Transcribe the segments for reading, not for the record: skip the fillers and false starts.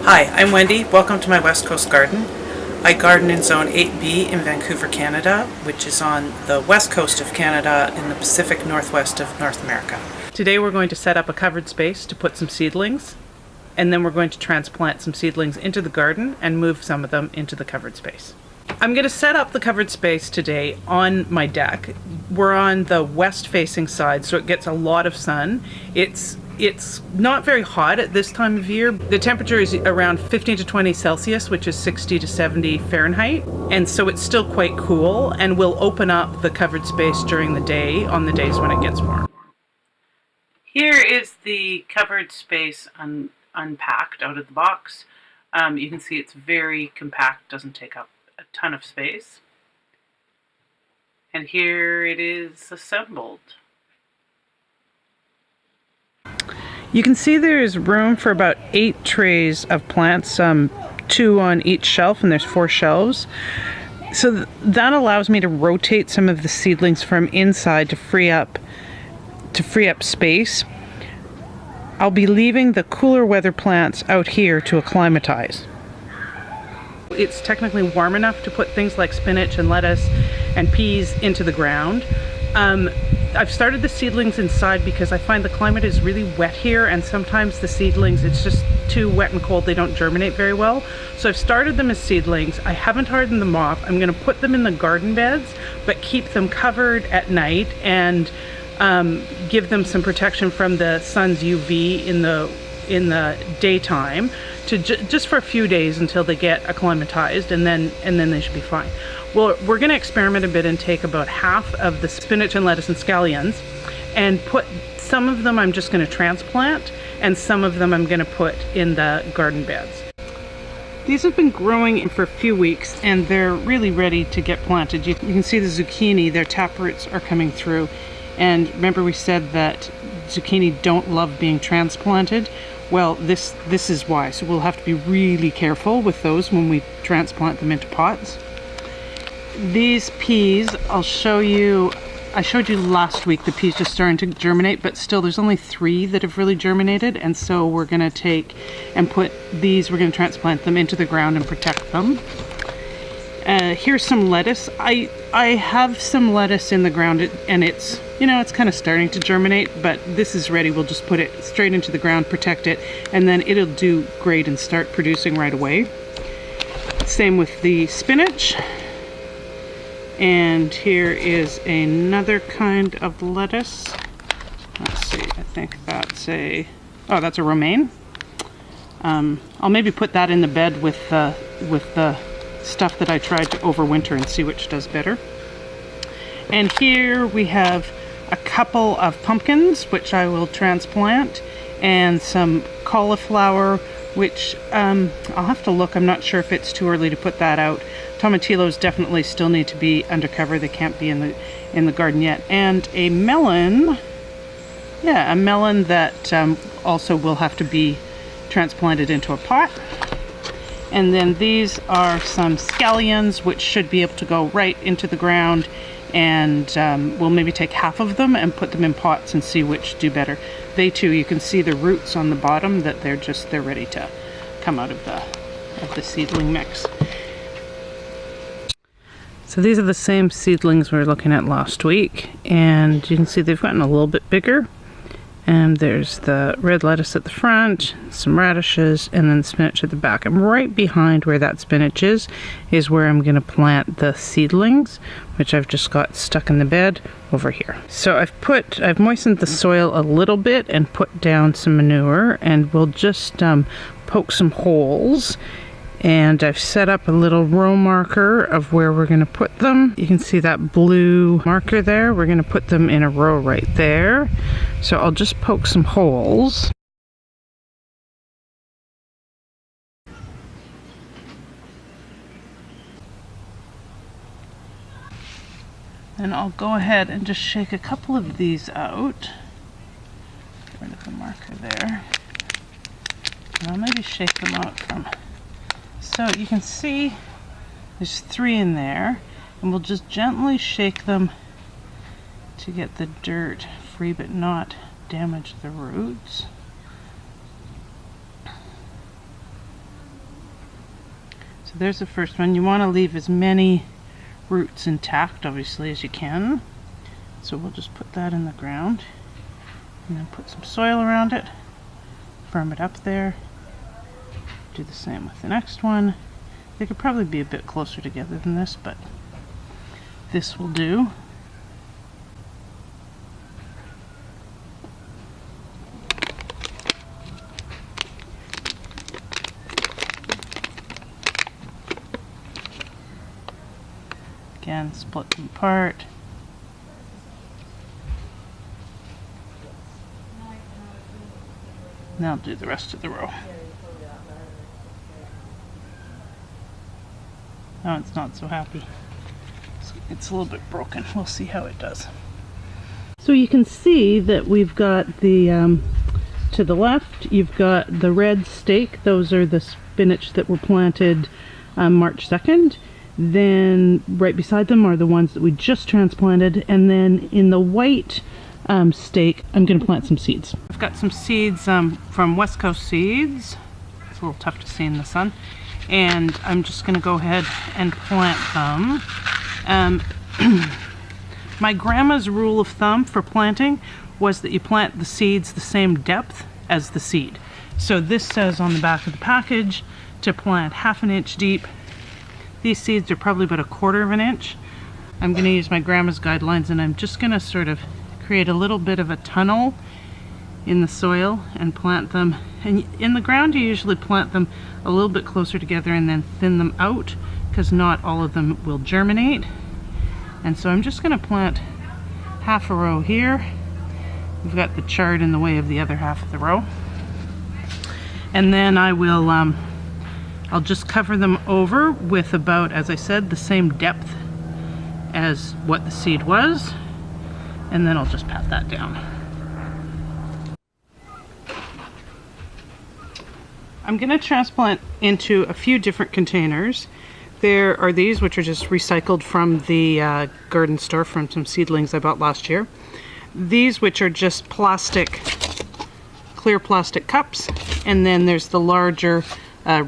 Hi, I'm Wendy. Welcome to my West Coast garden. I garden in Zone 8B in Vancouver, Canada, which is on the west coast of Canada in the Pacific Northwest of North America. Today we're going to set up a covered space to put some seedlings, and then we're going to transplant some seedlings into the garden and move some of them into the covered space. I'm going to set up the covered space today on my deck. We're on the west facing side, so it gets a lot of sun. It's not very hot at this time of year. The temperature is around 15 to 20 Celsius, which is 60 to 70 Fahrenheit. And so it's still quite cool, and we'll open up the covered space during the day on the days when it gets warm. Here is the covered space unpacked out of the box. You can see it's very compact, doesn't take up a ton of space. And here it is assembled. You can see there is room for about 8 trays of plants, 2 on each shelf, and there's 4 shelves. So that allows me to rotate some of the seedlings from inside to free up space. I'll be leaving the cooler weather plants out here to acclimatize. It's technically warm enough to put things like spinach and lettuce and peas into the ground. I've started the seedlings inside because I find the climate is really wet here, and sometimes the seedlings, it's just too wet and cold, they don't germinate very well. So I've started them as seedlings. I haven't hardened them off. I'm going to put them in the garden beds, but keep them covered at night and give them some protection from the sun's UV in the daytime to just for a few days until they get acclimatized, and then they should be fine. Well, we're going to experiment a bit and take about half of the spinach and lettuce and scallions and put some of them I'm just going to transplant, and some of them I'm going to put in the garden beds. These have been growing for a few weeks and they're really ready to get planted. You can see the zucchini, their taproots are coming through. And remember we said that zucchini don't love being transplanted? Well, this is why. So we'll have to be really careful with those when we transplant them into pots. These peas, I'll show you, I showed you last week the peas just starting to germinate, but still there's only 3 that have really germinated, and so we're going to take and put these, we're going to transplant them into the ground and protect them. Here's some lettuce. I have some lettuce in the ground, and it's, it's kind of starting to germinate, but this is ready. We'll just put it straight into the ground, protect it, and then it'll do great and start producing right away. Same with the spinach. And here is another kind of lettuce. Let's see, I think that's that's a romaine. I'll maybe put that in the bed with the stuff that I tried to overwinter and see which does better. And here we have a couple of pumpkins, which I will transplant, and some cauliflower, which I'll have to look. I'm not sure if it's too early to put that out. Tomatillos definitely still need to be undercover. They can't be in the garden yet. And a melon, a melon that also will have to be transplanted into a pot. And then these are some scallions, which should be able to go right into the ground, and we'll maybe take half of them and put them in pots and see which do better. They too, you can see the roots on the bottom that they're ready to come out of the seedling mix. So these are the same seedlings we were looking at last week, and you can see they've gotten a little bit bigger. And there's the red lettuce at the front, some radishes, and then spinach at the back. And right behind where that spinach is where I'm going to plant the seedlings, which I've just got stuck in the bed over here. So I've moistened the soil a little bit and put down some manure, and we'll just poke some holes. And I've set up a little row marker of where we're going to put them. You can see that blue marker there. We're going to put them in a row right there. So I'll just poke some holes. And I'll go ahead and just shake a couple of these out. Get rid of the marker there. And I'll maybe shake them out from... So you can see there's 3 in there, and we'll just gently shake them to get the dirt free but not damage the roots. So there's the first one. You want to leave as many roots intact, obviously, as you can. So we'll just put that in the ground and then put some soil around it, firm it up there. Do the same with the next one. They could probably be a bit closer together than this, but this will do. Again, split them apart. Now do the rest of the row. Now it's not so happy. It's a little bit broken. We'll see how it does. So you can see that we've got the, to the left, you've got the red stake. Those are the spinach that were planted March 2nd. Then right beside them are the ones that we just transplanted. And then in the white stake, I'm going to plant some seeds. I've got some seeds from Westcoast seeds. It's a little tough to see in the sun. And I'm just going to go ahead and plant them. My grandma's rule of thumb for planting was that you plant the seeds the same depth as the seed. So this says on the back of the package to plant 1/2 inch deep. These seeds are probably about 1/4 inch. I'm going to use my grandma's guidelines, and I'm just going to sort of create a little bit of a tunnel in the soil and plant them. And in the ground you usually plant them a little bit closer together and then thin them out, because not all of them will germinate. And so I'm just going to plant 1/2 a row here. We've got the chard in the way of the other 1/2 of the row. And then I will I'll just cover them over with about, as I said, the same depth as what the seed was, and then I'll just pat that down. I'm going to transplant into a few different containers. There are these, which are just recycled from the garden store from some seedlings I bought last year. These, which are just plastic, clear plastic cups, and then there's the larger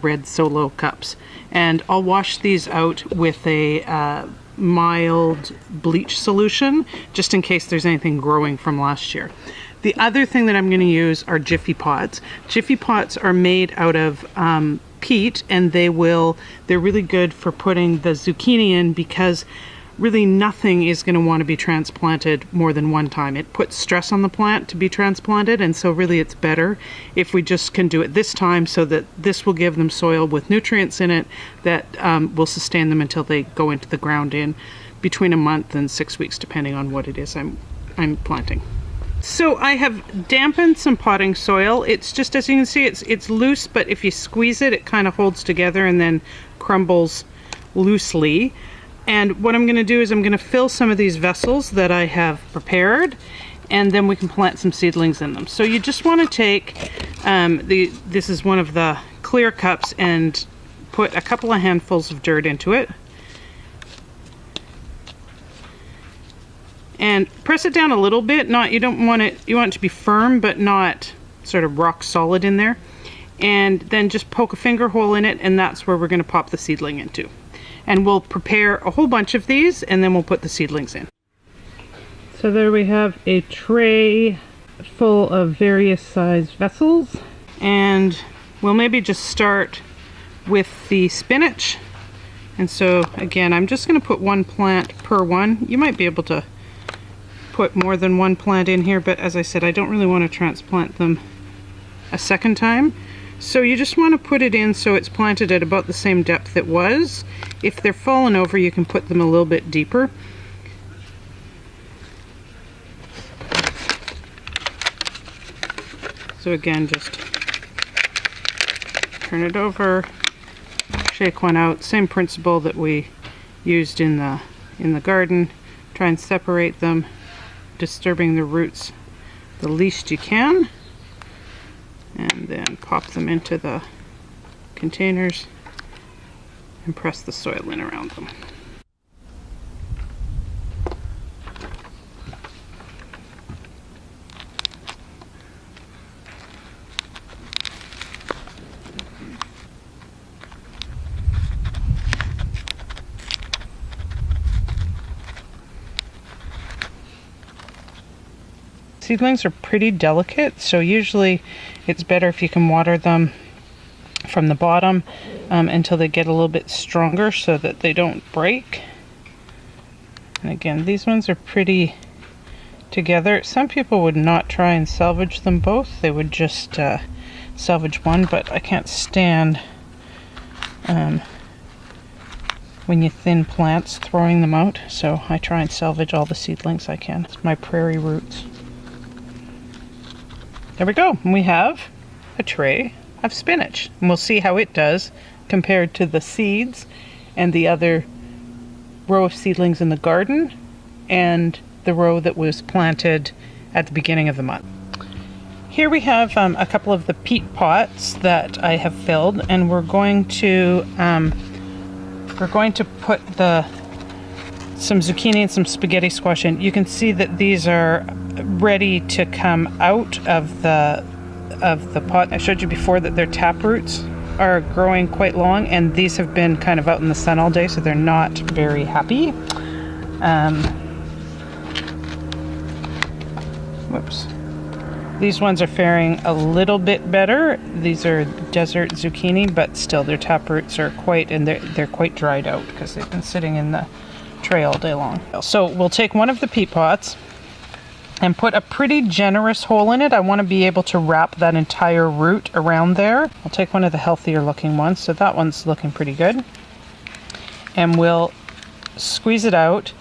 red solo cups. And I'll wash these out with a mild bleach solution, just in case there's anything growing from last year. The other thing that I'm going to use are Jiffy pots. Jiffy pots are made out of peat, and they're really good for putting the zucchini in, because really nothing is going to want to be transplanted more than one time. It puts stress on the plant to be transplanted, and so really it's better if we just can do it this time, so that this will give them soil with nutrients in it that will sustain them until they go into the ground in between a month and 6 weeks, depending on what it is I'm planting. So I have dampened some potting soil. It's just, as you can see, it's loose, but if you squeeze it, it kind of holds together and then crumbles loosely. And what I'm going to do is I'm going to fill some of these vessels that I have prepared, and then we can plant some seedlings in them. So you just want to take, this is one of the clear cups, and put a couple of handfuls of dirt into it. And press it down a little bit. You want it to be firm, but not sort of rock solid in there. And then just poke a finger hole in it, and that's where we're going to pop the seedling into. And we'll prepare a whole bunch of these, and then we'll put the seedlings in. So there we have a tray full of various size vessels, and we'll maybe just start with the spinach. And so again, I'm just going to put one plant per one. You might be able to put more than one plant in here, but as I said, I don't really want to transplant them a second time. So you just want to put it in so it's planted at about the same depth it was. If they're fallen over, you can put them a little bit deeper. So again, just turn it over, shake one out. Same principle that we used in the garden. Try and separate them, disturbing the roots the least you can. And then pop them into the containers and press the soil in around them. Seedlings are pretty delicate, so usually it's better if you can water them from the bottom until they get a little bit stronger so that they don't break. And again, these ones are pretty together. Some people would not try and salvage them both. They would just salvage one, but I can't stand when you thin plants throwing them out, so I try and salvage all the seedlings I can. It's my prairie roots. There we go. We have a tray of spinach, and we'll see how it does compared to the seeds and the other row of seedlings in the garden and the row that was planted at the beginning of the month. Here we have a couple of the peat pots that I have filled, and we're going to put some zucchini and some spaghetti squash in. You can see that these are ready to come out of the pot. I showed you before that their tap roots are growing quite long, and these have been kind of out in the sun all day, so they're not very happy. Whoops. These ones are faring a little bit better. These are desert zucchini, but still their tap roots are they're quite dried out because they've been sitting in the tray all day long. So we'll take one of the peat pots and put a pretty generous hole in it. I want to be able to wrap that entire root around there. I'll take one of the healthier looking ones. So that one's looking pretty good. And we'll squeeze it out.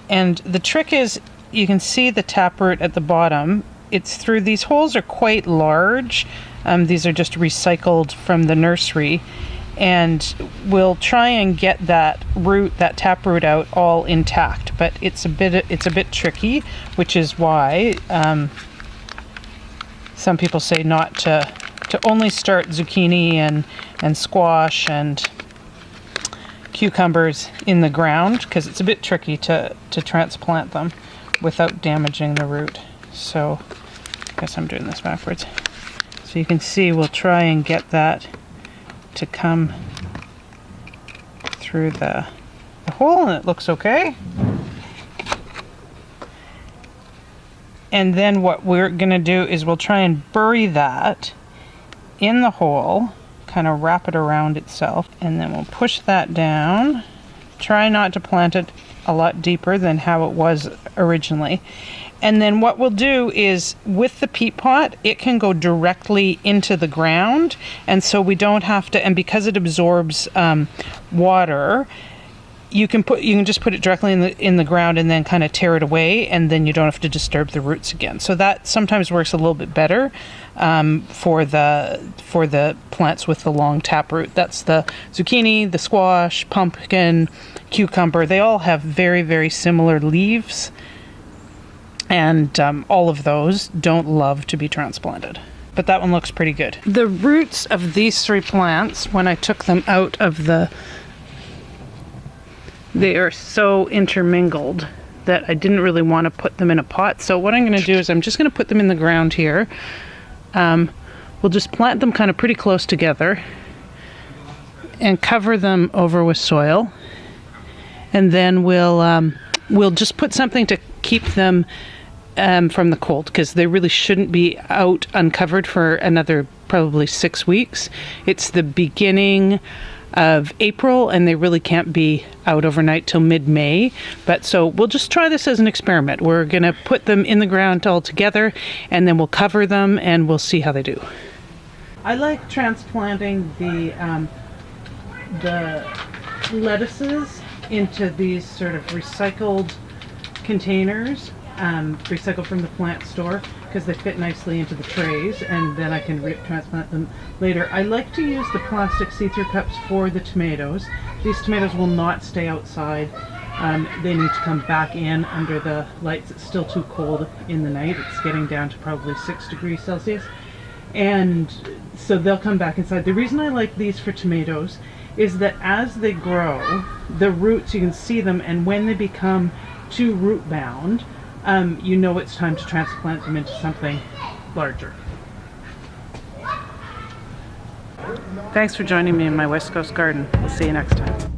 And the trick is, you can see the taproot at the bottom. It's through, these holes are quite large. These are just recycled from the nursery. And we'll try and get that taproot out all intact, but it's a bit tricky, which is why some people say not to only start zucchini and squash and cucumbers in the ground, because it's a bit tricky to transplant them without damaging the root. So I guess I'm doing this backwards. So you can see we'll try and get that to come through the hole, and it looks okay. And then what we're gonna do is we'll try and bury that in the hole, kind of wrap it around itself, and then we'll push that down. Try not to plant it a lot deeper than how it was originally. And then what we'll do is, with the peat pot, it can go directly into the ground, and so we don't have to, and because it absorbs water, you can just put it directly in the ground and then kind of tear it away, and then you don't have to disturb the roots again. So that sometimes works a little bit better for the plants with the long taproot. That's the zucchini, the squash, pumpkin, cucumber. They all have very, very similar leaves. And all of those don't love to be transplanted. But that one looks pretty good. The roots of these three plants, when I took them out of they are so intermingled that I didn't really want to put them in a pot. So what I'm going to do is I'm just going to put them in the ground here. We'll just plant them kind of pretty close together and cover them over with soil. And then we'll just put something to keep them from the cold, because they really shouldn't be out uncovered for another probably 6 weeks. It's the beginning of April, and they really can't be out overnight till mid-May. But so we'll just try this as an experiment. We're going to put them in the ground all together, and then we'll cover them, and we'll see how they do. I like transplanting the lettuces into these sort of recycled containers, recycled from the plant store, because they fit nicely into the trays, and then I can transplant them later. I like to use the plastic see-through cups for the tomatoes. These tomatoes will not stay outside. They need to come back in under the lights. It's still too cold in the night. It's getting down to probably 6 degrees Celsius. And so they'll come back inside. The reason I like these for tomatoes is that as they grow, the roots, you can see them, and when they become too root bound, you know it's time to transplant them into something larger. Thanks for joining me in my West Coast garden. We'll see you next time.